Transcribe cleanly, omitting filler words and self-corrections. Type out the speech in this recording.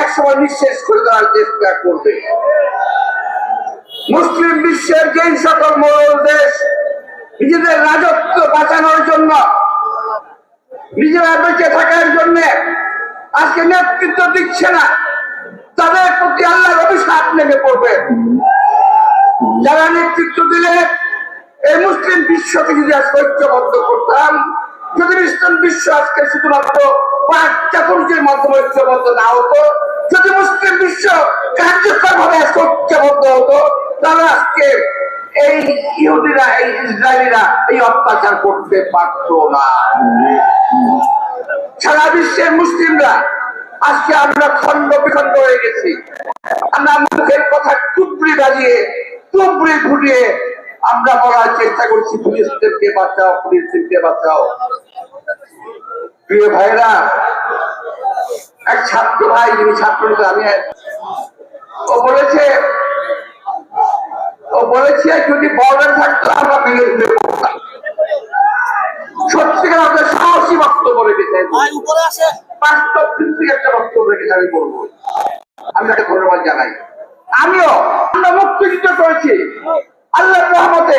একসময় নিঃশেষ করে দেওয়ার চেষ্টা করবে। মুসলিম বিশ্বের যে সকল মোড়ল দেশ নিজেদের রাজত্ব বাঁচানোর জন্য, নিজেরা বেঁচে থাকার জন্য আজকে নেতৃত্ব দিচ্ছে না, তাদের প্রতি আল্লাহর অভিশাপ নেমে পড়বে। যারা নেতৃত্ব দিলে এই মুসলিম বিশ্বকে যদি আজকে ঐক্যবদ্ধ করতাম, যদি মুসলিম বিশ্ব আজকে শুধুমাত্র পাঁচ চাতুর্যের মাধ্যমে ঐক্যবদ্ধ না হতো, যদি মুসলিম বিশ্ব কার্যকর ভাবে আজকে ঐক্যবদ্ধ হতো, তাহলে আজকে এই ইহুদিরা, এই ইসরায়েলিরা এই অত্যাচার করতে পারত না। সারা বিশ্বের মুসলিমরা আজকে আমরা খন্ড বিখণ্ড হয়ে গেছি। আমরা মুখের কথা টুকরি বাজিয়ে, টুকরি ফুটিয়ে আমরা বলার চেষ্টা করছি, পুলিশদেরকে বাঁচাও, পুলিশদেরকে বাঁচাও। প্রিয় ভাইরা, এক ছাত্র ভাই, যিনি ছাত্র, আমি ও বলেছে যদি বর্ডার থাকতো আমরা ভেঙে ফেলে পড়তাম। সত্যিকার আপনার সাহসী বক্তব্য রেখেছেন, বাস্তব ভিত্তিক একটা বক্তব্য রেখেছে। আমি বলবো, আমি তাকে ধন্যবাদ জানাই। আমরা মুক্তিযুদ্ধ করেছি, আল্লাহর রহমতে